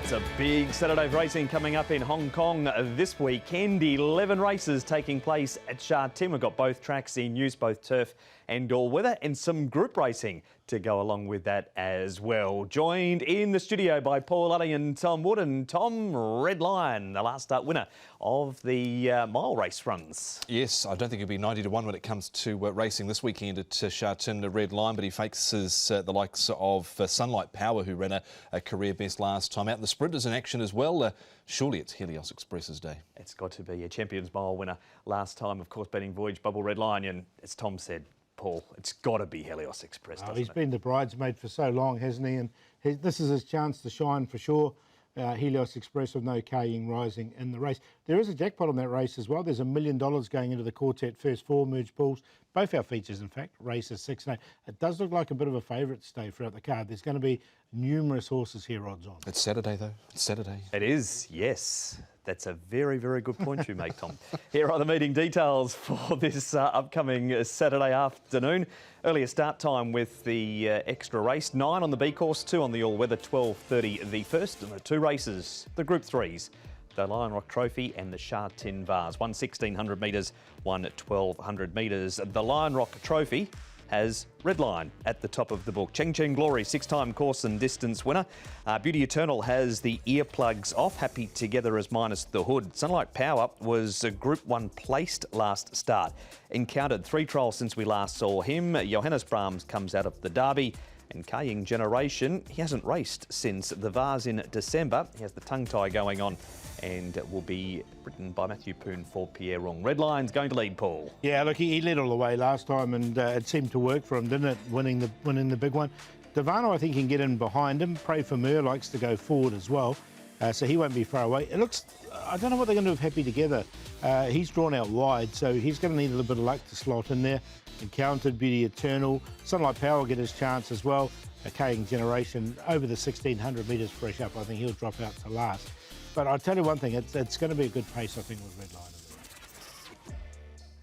It's a big Saturday of racing coming up in Hong Kong this weekend. 11 races taking place at Sha Tin. We've got both tracks in use, both turf and all weather, and some group racing to go along with that as well. Joined in the studio by Paul Luddy and Tom Wood. And Tom, Red Lion, the last start winner of the mile race runs. Yes, I don't think it'll be 90 to 1 when it comes to racing this weekend at Sha Tin, the Red Lion, but he faces the likes of Sunlight Power, who ran a career best last time out. The sprinters in action as well. Surely it's Helios Express's day. It's got to be a Champions Mile winner last time, of course, beating Voyage Bubble Red Lion. And as Tom said, Paul, it's got to be Helios Express, doesn't He's it? been the bridesmaid for so long, hasn't he? And this is his chance to shine for sure. Helios Express with no K-ing rising in the race. There is a jackpot on that race as well. There's $1 million going into the quartet first four merge pools. Both our features, in fact, races 6 and 8. It does look like a bit of a favourite to stay throughout the card. There's going to be numerous horses here, odds on. It's Saturday, though. It's Saturday. It is, yes. That's a very, very good point you make, Tom. Here are the meeting details for this upcoming Saturday afternoon. Earlier start time with the extra race. 9 on the B course, 2 on the all-weather, 12:30 the first. And the 2 races, the Group 3s, the Lion Rock Trophy and the Sha Tin Vase. One 1,600 metres, one 1,200 metres. The Lion Rock Trophy has Red Lion at the top of the book. Cheng Cheng Glory, 6-time course and distance winner. Beauty Eternal has the earplugs off. Happy Together as minus the hood. Sunlight Power was a Group 1 placed last start. Encountered 3 trials since we last saw him. Johannes Brahms comes out of the Derby. And Kaying Generation, he hasn't raced since the Vase in December. He has the tongue tie going on and will be written by Matthew Poon for Pierre Rong. Red Lion's going to lead, Paul. Yeah, look, he led all the way last time and it seemed to work for him, didn't it, winning the big one. Devano, I think, can get in behind him. Pray for Mer likes to go forward as well, so he won't be far away. It looks, I don't know what they're going to do with Happy Together. He's drawn out wide, so he's going to need a little bit of luck to slot in there. Encountered Beauty Eternal. Sunlight Power will get his chance as well. A Kaying Generation over the 1,600 metres fresh up. I think he'll drop out to last. But I'll tell you one thing, it's going to be a good pace, I think, with Red Lion.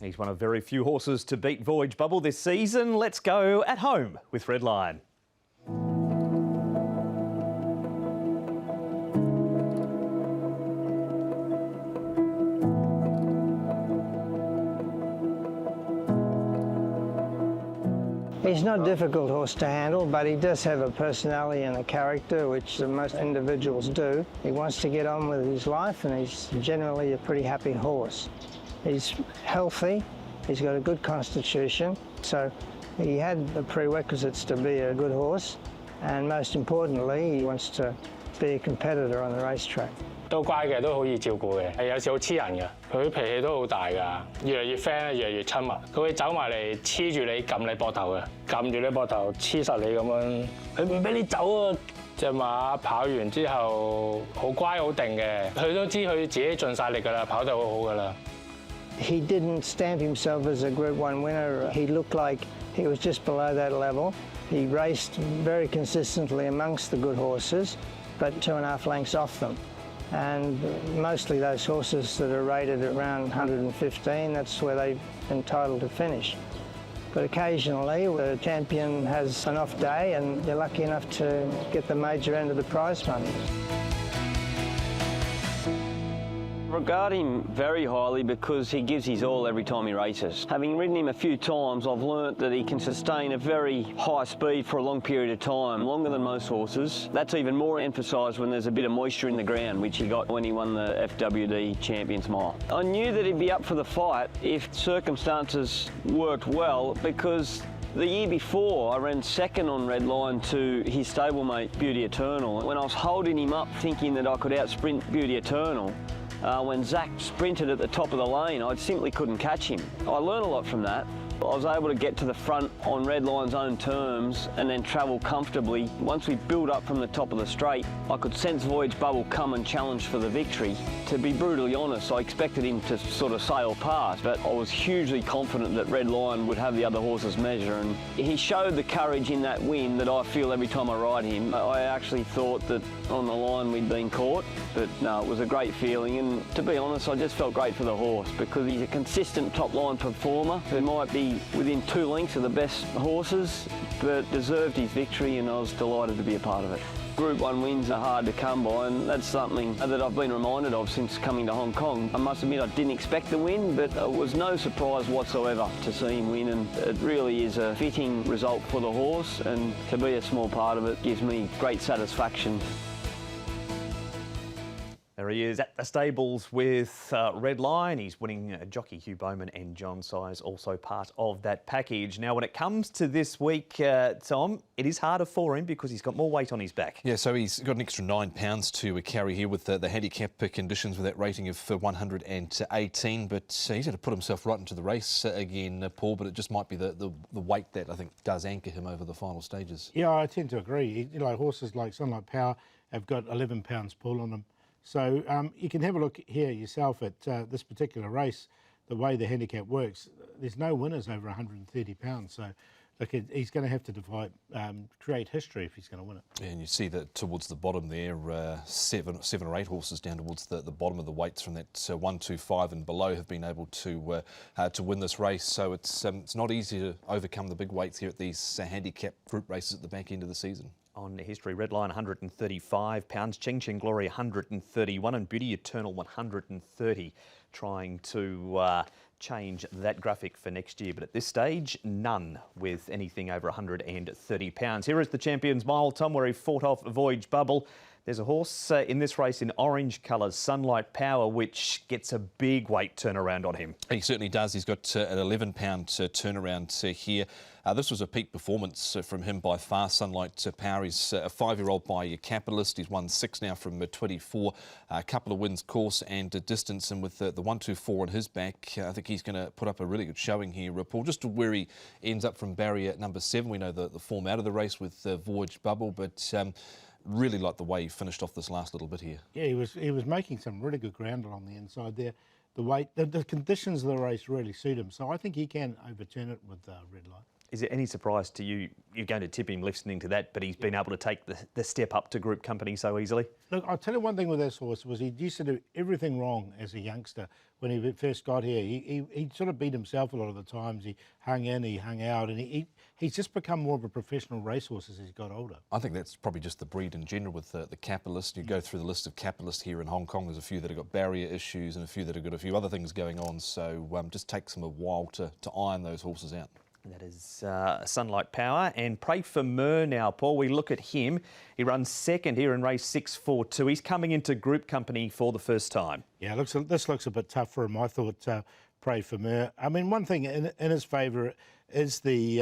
He's one of very few horses to beat Voyage Bubble this season. Let's go at home with Red Lion. He's not a difficult horse to handle, but he does have a personality and a character, which most individuals do. He wants to get on with his life, and he's generally a pretty happy horse. He's healthy, he's got a good constitution, so he had the prerequisites to be a good horse, and most importantly, he wants to be a competitor on the racetrack. 都乖嘅，都好易照顧嘅，係有時好黐人嘅。佢脾氣都好大㗎，越嚟越 friend 越嚟越親密。佢會走埋嚟黐住你，撳你膊頭嘅，撳住你膊頭黐實你咁樣。佢唔俾你走啊！隻馬跑完之後好乖好定嘅，佢都知佢自己盡晒力㗎啦，跑得好好㗎啦。He didn't stamp himself as a Group 1 winner. He looked like he was just below that level. He raced very consistently amongst the good horses, but 2.5 lengths off them. And mostly those horses that are rated around 115, that's where they're entitled to finish. But occasionally the champion has an off day and you're lucky enough to get the major end of the prize money. Regard him very highly because he gives his all every time he races. Having ridden him a few times, I've learnt that he can sustain a very high speed for a long period of time, longer than most horses. That's even more emphasised when there's a bit of moisture in the ground, which he got when he won the FWD Champions Mile. I knew that he'd be up for the fight if circumstances worked well, because the year before, I ran second on Red Lion to his stablemate Beauty Eternal. When I was holding him up thinking that I could outsprint Beauty Eternal, when Zach sprinted at the top of the lane, I simply couldn't catch him. I learned a lot from that. I was able to get to the front on Red Lion's own terms and then travel comfortably. Once we built up from the top of the straight, I could sense Voyage Bubble come and challenge for the victory. To be brutally honest, I expected him to sort of sail past, but I was hugely confident that Red Lion would have the other horse's measure, and he showed the courage in that win that I feel every time I ride him. I actually thought that on the line we'd been caught, but no, it was a great feeling, and to be honest, I just felt great for the horse because he's a consistent top line performer who might be probably within 2 lengths of the best horses, but deserved his victory, and I was delighted to be a part of it. Group 1 wins are hard to come by, and that's something that I've been reminded of since coming to Hong Kong. I must admit I didn't expect the win, but it was no surprise whatsoever to see him win, and it really is a fitting result for the horse, and to be a small part of it gives me great satisfaction. There he is at the stables with Red Lion. He's winning jockey Hugh Bowman and John Size, also part of that package. Now, when it comes to this week, Tom, it is harder for him because he's got more weight on his back. Yeah, so he's got an extra £9 to carry here with the handicap conditions with that rating of 118, but he's going to put himself right into the race again, Paul, but it just might be the weight that I think does anchor him over the final stages. Yeah, I tend to agree. Horses like Sunlight Power have got 11 pounds pull on them. So you can have a look here yourself at this particular race, the way the handicap works. There's no winners over 130 pounds. So look, he's going to have to create history if he's going to win it. Yeah, and you see that towards the bottom there, seven or eight horses down towards the bottom of the weights from that 125 and below have been able to win this race. So it's not easy to overcome the big weights here at these handicap group races at the back end of the season. On history, Red Lion 135 pounds, Ching Ching Glory 131 and Beauty Eternal 130, trying to change that graphic for next year. But at this stage, none with anything over 130 pounds. Here is the Champions Mile, Tom, where he fought off Voyage Bubble. There's a horse in this race in orange colours, Sunlight Power, which gets a big weight turnaround on him. He certainly does. He's got an 11-pound turnaround here. This was a peak performance from him by far, Sunlight Power. He's a 5-year-old by Capitalist. He's won 6 now from 24. A couple of wins course and distance, and with the 124 on his back, I think he's going to put up a really good showing here, Paul. Just to where he ends up from barrier number 7. We know the form out of the race with Voyage Bubble, but really like the way he finished off this last little bit here. Yeah, he was making some really good ground along the inside there. The weight, the conditions of the race really suit him, so I think he can overturn it with Red Light. Is there any surprise to you? You're going to tip him listening to that, but he's been able to take the step up to group company so easily? Look, I'll tell you one thing with this horse was he used to do everything wrong as a youngster when he first got here. He sort of beat himself a lot of the times. He hung in, he hung out, and he's just become more of a professional racehorse as he's got older. I think that's probably just the breed in general with the Capitalist. You go through the list of Capitalists here in Hong Kong, there's a few that have got barrier issues and a few that have got a few other things going on, so just takes them a while to iron those horses out. That is Sunlight Power. And Pray for Mer now, Paul. We look at him. He runs second here in race 642. He's coming into group company for the first time. Yeah, this looks a bit tough for him. I thought Pray for Mer. I mean, one thing in his favour is the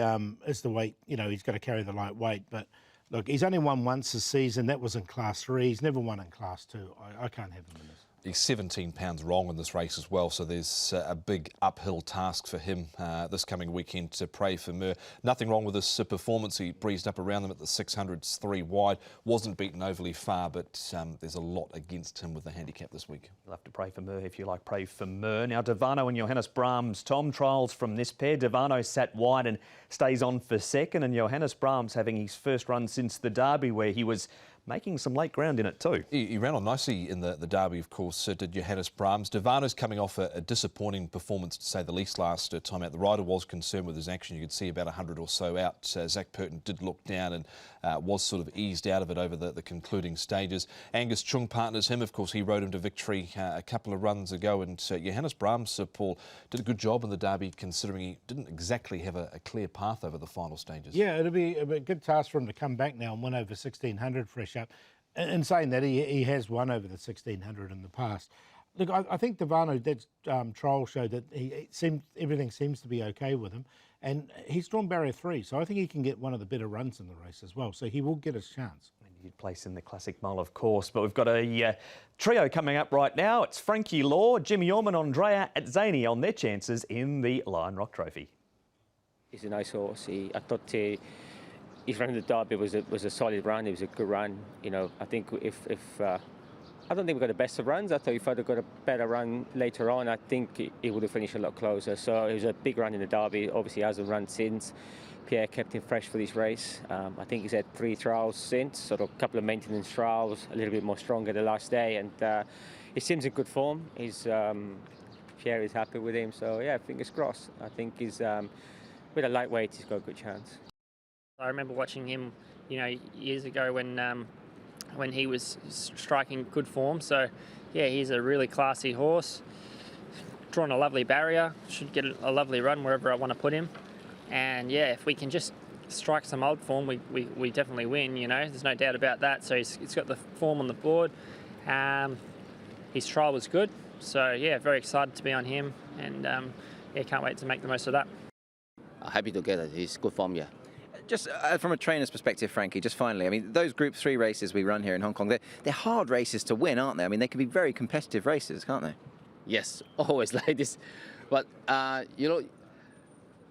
weight. You know, he's got to carry the light weight. But look, he's only won once this season. That was in Class 3. He's never won in Class 2. I can't have him in this. He's 17 pounds wrong in this race as well, so there's a big uphill task for him this coming weekend to Pray for Mer. Nothing wrong with his performance. He breezed up around them at the 600s, 3 wide. Wasn't beaten overly far, but there's a lot against him with the handicap this week. You'll have to pray for Mer if you like Pray for Mer. Now, Devano and Johannes Brahms, Tom, trials from this pair. Devano sat wide and stays on for second, and Johannes Brahms having his first run since the Derby, where he was making some late ground in it too. He ran on nicely in the Derby, of course, did Johannes Brahms. Devano's coming off a disappointing performance, to say the least, last time out. The rider was concerned with his action. You could see about 100 or so out. Zach Purton did look down and was sort of eased out of it over the concluding stages. Angus Chung partners him. Of course, he rode him to victory a couple of runs ago. And Johannes Brahms, Paul, did a good job in the Derby, considering he didn't exactly have a clear path over the final stages. Yeah, it'll be a good task for him to come back now and win over 1600 fresh up. In saying that, he has won over the 1600 in the past. Look, I think Devano, that trial showed that everything seems to be okay with him, and he's drawn barrier 3, so I think he can get one of the better runs in the race as well. So he will get his chance. He'd place in the Classic Mile, of course, but we've got a trio coming up right now. It's Frankie Law, Jimmy Orman, Andrea at Zany on their chances in the Lion Rock Trophy. He's a nice horse. I thought his run in the Derby was a solid run. It was a good run. You know, I think if I don't think we got the best of runs. I thought if I'd have got a better run later on, I think he would have finished a lot closer. So it was a big run in the Derby. Obviously, he hasn't run since. Pierre kept him fresh for this race. I think he's had 3 trials since, sort of a couple of maintenance trials, a little bit more stronger the last day, and he seems in good form. Pierre is happy with him, so yeah, fingers crossed. I think he's with a lightweight, he's got a good chance. I remember watching him, years ago when he was striking good form. So, yeah, he's a really classy horse. Drawn a lovely barrier, should get a lovely run wherever I want to put him. And yeah, if we can just strike some old form, we definitely win. There's no doubt about that. So he's got the form on the board. His trial was good. So yeah, very excited to be on him, and yeah, can't wait to make the most of that. Happy to get it. He's good form, yeah. Just from a trainer's perspective, Frankie, just finally, I mean, those Group 3 races we run here in Hong Kong, they're hard races to win, aren't they? I mean, they can be very competitive races, can't they? Yes, always like this. But,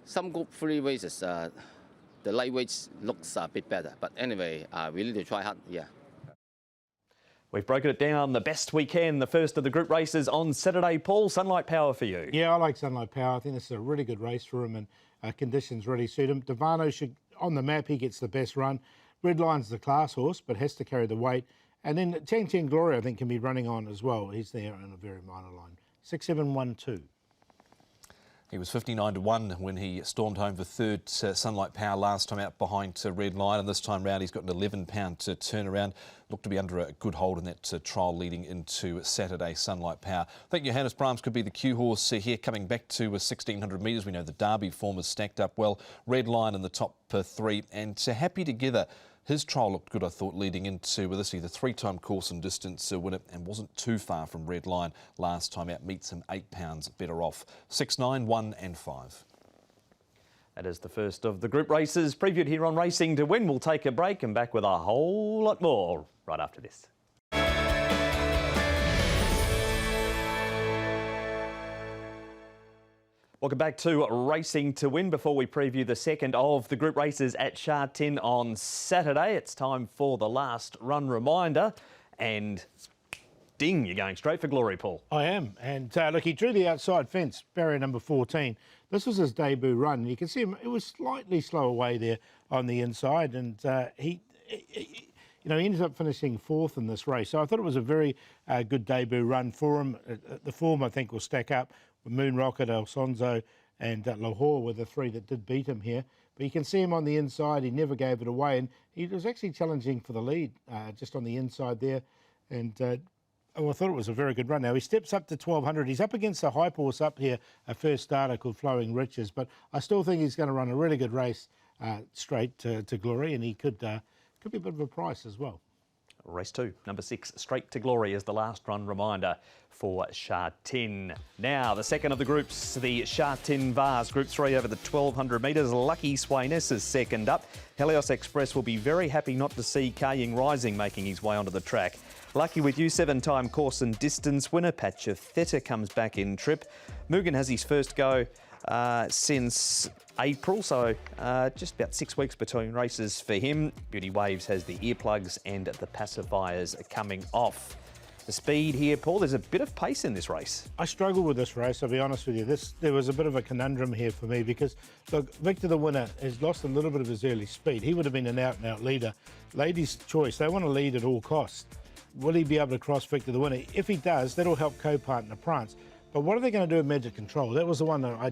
some Group 3 races, the lightweights looks a bit better. But anyway, we need to try hard, yeah. We've broken it down the best we can. The first of the group races on Saturday. Paul, Sunlight Power for you. Yeah, I like Sunlight Power. I think this is a really good race for him, and conditions really suit him. Devano should, on the map, he gets the best run. Red Line's the class horse, but has to carry the weight. And then Chang Cheng Glory, I think, can be running on as well. He's there in a very minor line. 6-7-1-2. He was 59 to 1 when he stormed home for third Sunlight Power last time out behind Red Lion, and this time round he's got an 11-pound turnaround. Looked to be under a good hold in that trial leading into Saturday Sunlight Power. I think Johannes Brahms could be the cue horse here coming back to 1,600 metres. We know the Derby form is stacked up well. Red Lion in the top 3 and Happy Together. His trial looked good, I thought, leading into this. He's a 3-time course and distance winner and wasn't too far from Red Lion last time out. Meets him 8 pounds better off. 6, 9, 1 and 5. That is the first of the group races previewed here on Racing to Win. We'll take a break and back with a whole lot more right after this. Welcome back to Racing to Win. Before we preview the second of the group races at Sha Tin on Saturday, it's time for the last run reminder. And ding, you're going straight for glory, Paul. I am. And look, he drew the outside fence, barrier number 14. This was his debut run. You can see him, it was slightly slow away there on the inside. And he ended up finishing 4th in this race. So I thought it was a very good debut run for him. The form, I think, will stack up. Moon Rocket, Alfonso and Lahore were the 3 that did beat him here. But you can see him on the inside. He never gave it away. And he was actually challenging for the lead just on the inside there. And I thought it was a very good run. Now, he steps up to 1,200. He's up against a hype horse up here, a first starter called Flowing Riches. But I still think he's going to run a really good race straight to glory. And he could be a bit of a price as well. Race 2, number 6, Straight to Glory is the last run reminder for Sha Tin. Now, the second of the groups, the Sha Tin Vase, Group 3 over the 1,200 metres. Lucky Swayness is second up. Helios Express will be very happy not to see Kaying Rising making his way onto the track. Lucky with you, 7-time course and distance winner. Patch of Theta comes back in trip. Mugen has his first go since April, so just about 6 weeks between races for him. Beauty Waves has the earplugs and the pacifiers coming off. The speed here, Paul, there's a bit of pace in this race. I struggle with this race, I'll be honest with you. There was a bit of a conundrum here for me because, look, Victor the winner has lost a little bit of his early speed. He would have been an out-and-out leader. Ladies' choice, they want to lead at all costs. Will he be able to cross Victor the winner? If he does, that'll help co-partner Prance. But what are they going to do with Magic Control? That was the one that I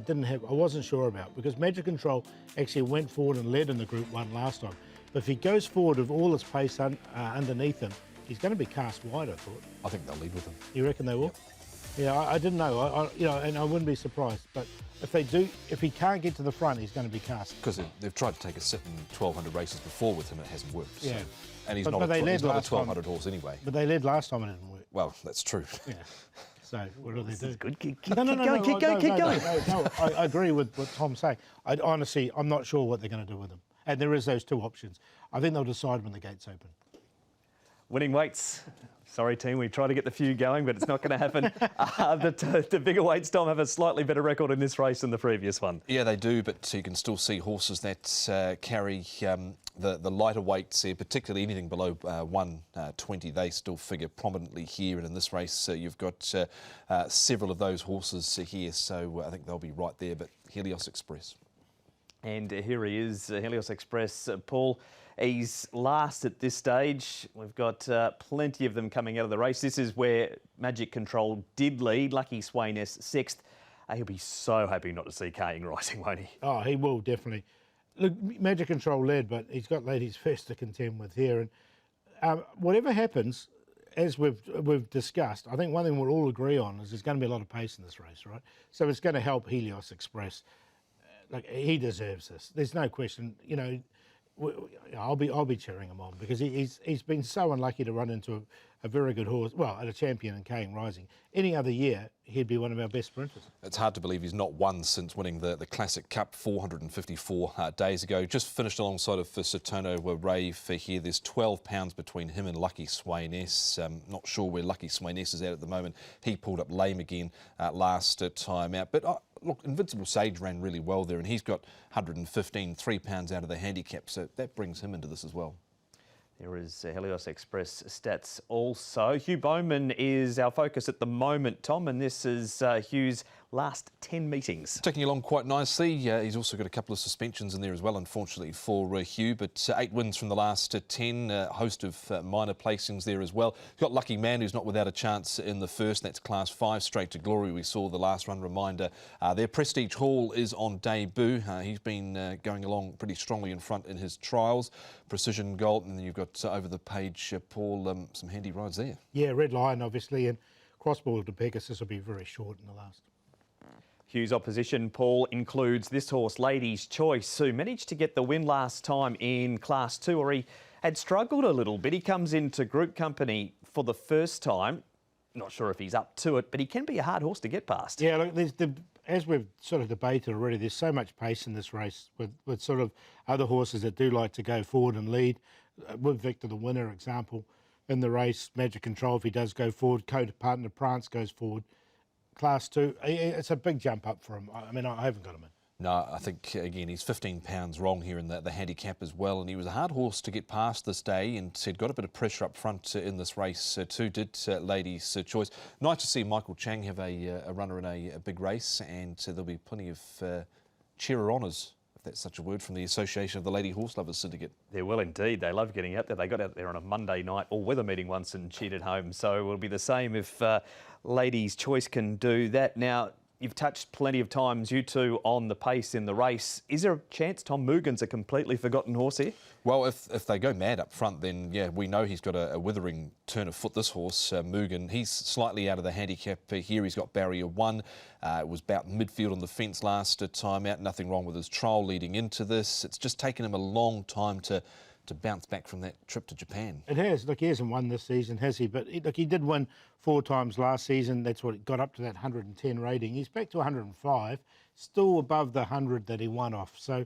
wasn't sure about, because Magic Control actually went forward and led in the Group 1 last time. But if he goes forward with all his pace underneath him, he's going to be cast wide, I thought. I think they'll lead with him. You reckon they will? Yep. Yeah, I didn't know. And I wouldn't be surprised. But if they do, if he can't get to the front, he's going to be cast. Because they've tried to take a sit in 1,200 races before with him, and it hasn't worked. Yeah. So. And he's but not a 1,200 time. horse anyway. But they led last time and it didn't work. Well, that's true. Yeah. So what do they do? Good. Keep going. going. I agree with what Tom's saying. Honestly, I'm not sure what they're going to do with them. And there is those 2 options. I think they'll decide when the gates open. Winning weights. Sorry, team, we try to get the few going, but it's not going to happen. The bigger weights, Tom, have a slightly better record in this race than the previous one. Yeah, they do, but you can still see horses that carry the lighter weights here, particularly anything below 120. They still figure prominently here, and in this race you've got several of those horses here, so I think they'll be right there. But Helios Express. And here he is, Helios Express. Paul, he's last at this stage. We've got plenty of them coming out of the race. This is where Magic Control did lead. Lucky Swayness 6th. He'll be so happy not to see Kane rising, won't he? Oh, he will, definitely. Look, Magic Control led, but he's got ladies first to contend with here. And whatever happens, as we've discussed, I think one thing we'll all agree on is there's going to be a lot of pace in this race, right? So it's going to help Helios Express. Like, he deserves this. There's no question. You know, I'll be cheering him on because he's been so unlucky to run into a very good horse. Well, at a champion in Kane Rising. Any other year, he'd be one of our best sprinters. It's hard to believe he's not won since winning the Classic Cup 454 days ago. Just finished alongside of Satono Rave here. There's 12 pounds between him and Lucky Swainess. Not sure where Lucky Swainess is at the moment. He pulled up lame again last time out. But look, Invincible Sage ran really well there, and he's got 115, 3 pounds out of the handicap, so that brings him into this as well. There is Helios Express stats also. Hugh Bowman is our focus at the moment, Tom, and this is Hugh's last 10 meetings. Ticking along quite nicely. He's also got a couple of suspensions in there as well, unfortunately, for Hugh, but 8 wins from the last 10, a host of minor placings there as well. He's got Lucky Man, who's not without a chance in the first. That's Class 5, Straight to Glory. We saw the last run reminder there. Prestige Hall is on debut. He's been going along pretty strongly in front in his trials. Precision Gold, and then you've got over the page, Paul, some handy rides there. Yeah, Red Lion, obviously, and Crossball to Pegasus will be very short in the last. Hugh's opposition, Paul, includes this horse, Lady's Choice, who managed to get the win last time in Class 2, where he had struggled a little bit. He comes into group company for the first time. Not sure if he's up to it, but he can be a hard horse to get past. Yeah, look, as we've sort of debated already, there's so much pace in this race with sort of other horses that do like to go forward and lead. With Victor, the winner example, in the race, Magic Control, if he does go forward, Co-Partner Prance goes forward. Class 2, it's a big jump up for him. I mean, I haven't got him in. No, I think, again, he's 15 pounds wrong here in the handicap as well, and he was a hard horse to get past this day, and he'd got a bit of pressure up front in this race too, did Lady's Choice. Nice to see Michael Chang have a runner in a big race, and there'll be plenty of cheerer honours, if that's such a word, from the Association of the Lady Horse Lovers Syndicate. There will indeed. They love getting out there. They got out there on a Monday night all-weather meeting once and cheered home, so it'll be the same if Lady's Choice can do that. Now, you've touched plenty of times, you two, on the pace in the race. Is there a chance Tom Mugen's a completely forgotten horse here? Well, if they go mad up front, then, yeah, we know he's got a withering turn of foot, this horse, Mugen. He's slightly out of the handicap here. He's got barrier 1. It was about midfield on the fence last time out. Nothing wrong with his trial leading into this. It's just taken him a long time to bounce back from that trip to Japan. It has. Look, he hasn't won this season, has he? But look, he did win 4 times last season. That's what it got up to, that 110 rating. He's back to 105, still above the 100 that he won off. So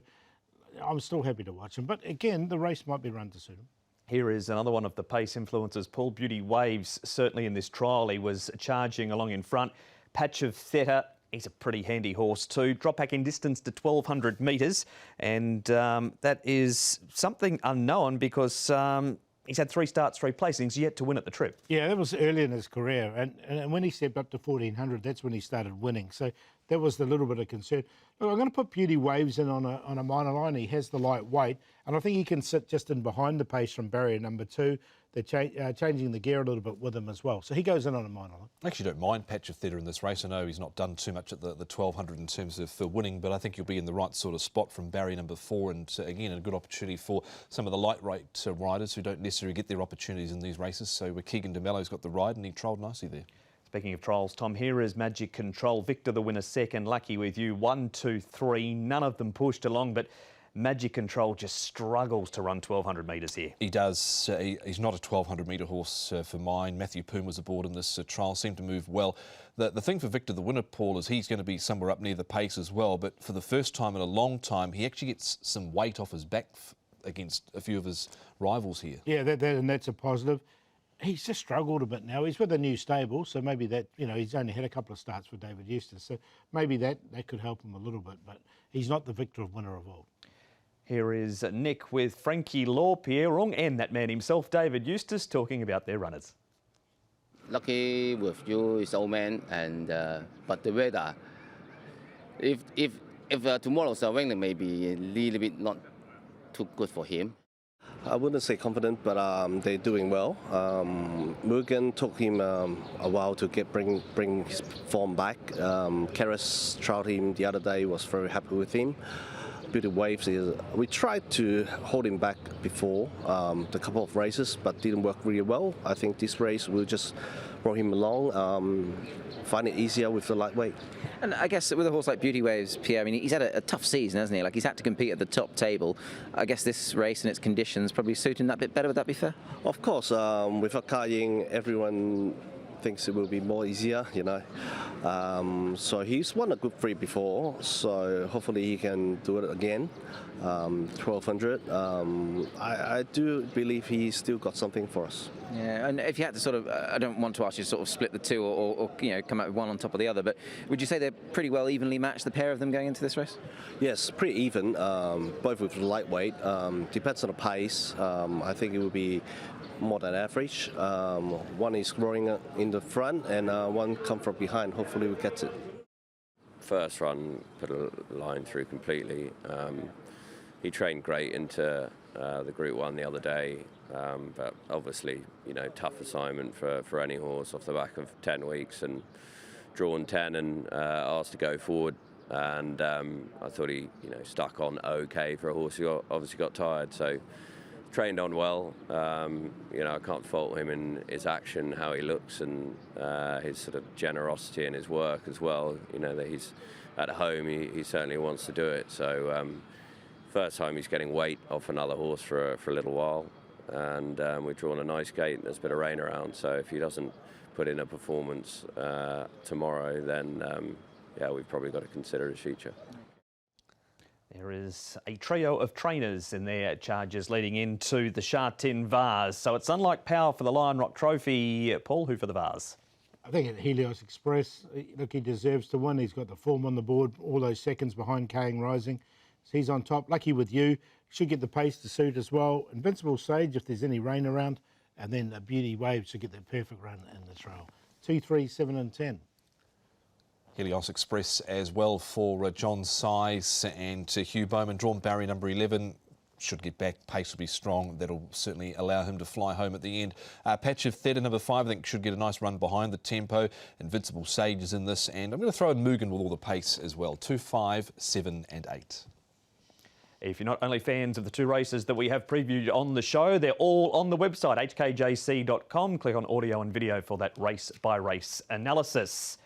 I'm still happy to watch him. But again, the race might be run to suit him. Here is another one of the pace influencers, Paul. Beauty Waves, certainly in this trial, he was charging along in front. Patch of Theta, he's a pretty handy horse too. Drop back in distance to 1,200 metres, and that is something unknown because he's had 3 starts, 3 placings, yet to win at the trip. Yeah, that was early in his career, and when he stepped up to 1,400, that's when he started winning. So that was the little bit of concern. Look, I'm going to put Beauty Waves in on a minor line. He has the light weight, and I think he can sit just in behind the pace from barrier number 2. They're changing the gear a little bit with him as well. So he goes in on a minor line. I actually don't mind Patch of Theta in this race. I know he's not done too much at the 1,200 in terms of winning, but I think he'll be in the right sort of spot from barrier number 4, and again, a good opportunity for some of the lightweight riders who don't necessarily get their opportunities in these races. So Keegan DeMello's got the ride, and he trialled nicely there. Speaking of trials, Tom, here is Magic Control. Victor, the winner, second. Lucky with you. 1, 2, 3. None of them pushed along, but Magic Control just struggles to run 1,200 metres here. He does. He's not a 1,200 metre horse for mine. Matthew Poon was aboard in this trial, seemed to move well. The thing for Victor, the winner, Paul, is he's going to be somewhere up near the pace as well, but for the first time in a long time, he actually gets some weight off his back against a few of his rivals here. Yeah, and that's a positive. He's just struggled a bit now. He's with a new stable, so maybe that, he's only had a couple of starts with David Eustace, so maybe that could help him a little bit, but he's not the victor of winner of all. Here is Nick with Frankie Law, Pierre Wrong, and that man himself, David Eustace, talking about their runners. Lucky with you is old man, and but the weather. If tomorrow's a raining, maybe a little bit not too good for him. I wouldn't say confident, but they're doing well. Mugen took him a while to bring his form back. Karras trialled him the other day, was very happy with him. Beauty Waves we tried to hold him back before the couple of races, but didn't work really well. I think this race will just brought him along, find it easier with the lightweight. And I guess with a horse like Beauty Waves, Pierre, I mean, he's had a tough season, hasn't he? Like, he's had to compete at the top table. I guess this race and its conditions probably suit him that bit better. Would that be fair? Of course, with Akaying, everyone thinks it will be more easier, you know. So he's won a Group 3 before, so hopefully he can do it again. 1200. I do believe he's still got something for us. Yeah, and if you had to sort of, I don't want to ask you to sort of split the two or you know, come out with one on top of the other, but would you say they're pretty well evenly matched, the pair of them going into this race? Yes, pretty even, both with the lightweight. Depends on the pace. I think it will be more than average. One is growing in the front and one come from behind. Hopefully we get it. First run, put a line through completely. He trained great into the Group 1 the other day, but obviously, you know, tough assignment for any horse off the back of 10 weeks and drawn 10 and asked to go forward. And I thought he, you know, stuck on okay for a horse who obviously got tired. So trained on well. You know, I can't fault him in his action, how he looks, and his sort of generosity in his work as well. You know, that he's at home, he certainly wants to do it. So first time he's getting weight off another horse for a little while, and we've drawn a nice gate and there's a bit of rain around. So if he doesn't put in a performance tomorrow, then yeah, we've probably got to consider his future. There is a trio of trainers in their charges leading into the Sha Tin Vase. So it's unlike power for the Lion Rock Trophy. Paul, who for the Vase? I think at Helios Express, look, he deserves to win. He's got the form on the board, all those seconds behind Kang Rising. So he's on top. Lucky with you. Should get the pace to suit as well. Invincible Sage if there's any rain around. And then Beauty Waves should get that perfect run in the trail. 2, 3, 7 and 10. Helios Express as well for John Size and Hugh Bowman, drawn barrier number 11. Should get back, pace will be strong. That'll certainly allow him to fly home at the end. Patch of Theta number 5, I think should get a nice run behind the tempo. Invincible Sage is in this, and I'm going to throw in Mugen with all the pace as well. 2, 5, 7 and 8. If you're not only fans of the two races that we have previewed on the show, they're all on the website, hkjc.com. Click on audio and video for that race-by-race analysis.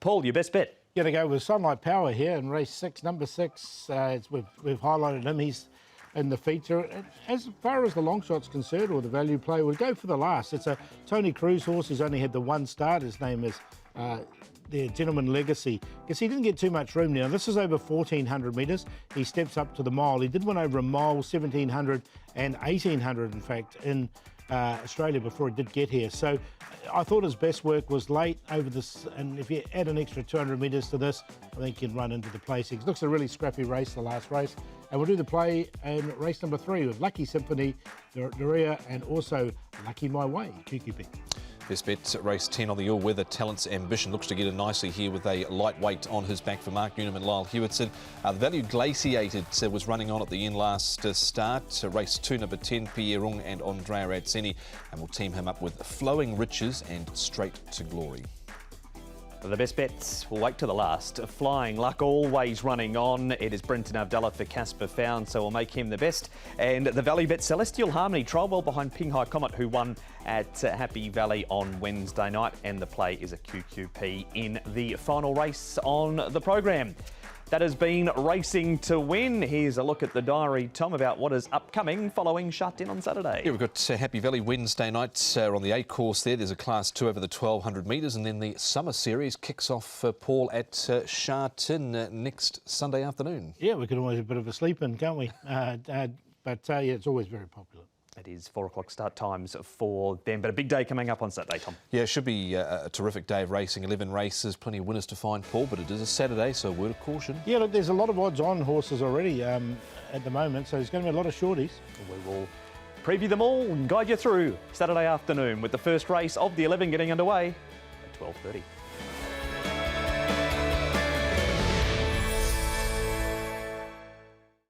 Paul, your best bet? Going to go with Sunlight Power here in race 6, number 6. We've highlighted him. He's in the feature. As far as the long shot's concerned, or the value play, we'll go for the last. It's a Tony Cruz horse who's only had the one start. His name is the Gentleman Legacy. Because he didn't get too much room now. This is over 1,400 metres. He steps up to the mile. He did win over a mile, 1,700 and 1,800, in fact, in Australia before he did get here. So I thought his best work was late over this, and if you add an extra 200 metres to this, I think he can run into the placings. Looks a really scrappy race, the last race. And we'll do the play in race number 3 with Lucky Symphony, Doria, and also Lucky My Way, QQP. Best bet, race 10 on the all-weather Talent's Ambition. Looks to get it nicely here with a lightweight on his back for Mark Newnham and Lyle Hewitson. The value Glaciated was running on at the end last start. Race 2, number 10, Pierre Rung and Andrea Razzini. And we'll team him up with Flowing Riches and Straight to Glory. For the best bets, we'll wait to the last. Flying Luck always running on. It is Brenton Abdallah for Casper Found, so we'll make him the best. And the Valley Bet Celestial Harmony trial well behind Ping Hai Comet, who won at Happy Valley on Wednesday night. And the play is a QQP in the final race on the program. That has been Racing to Win. Here's a look at the diary, Tom, about what is upcoming following Sha Tin on Saturday. Yeah, we've got Happy Valley Wednesday night on the A course there. There's a Class 2 over the 1,200 metres, and then the Summer Series kicks off, Paul, at Sha Tin next Sunday afternoon. Yeah, we could always have a bit of a sleep in, can't we? Yeah, it's always very popular. It is 4 o'clock start times for them, but a big day coming up on Saturday, Tom. Yeah, it should be a terrific day of racing. 11 races, plenty of winners to find, Paul, but it is a Saturday, so a word of caution. Yeah, look, there's a lot of odds-on horses already at the moment, so there's going to be a lot of shorties. We will preview them all and guide you through Saturday afternoon with the first race of the 11 getting underway at 12:30.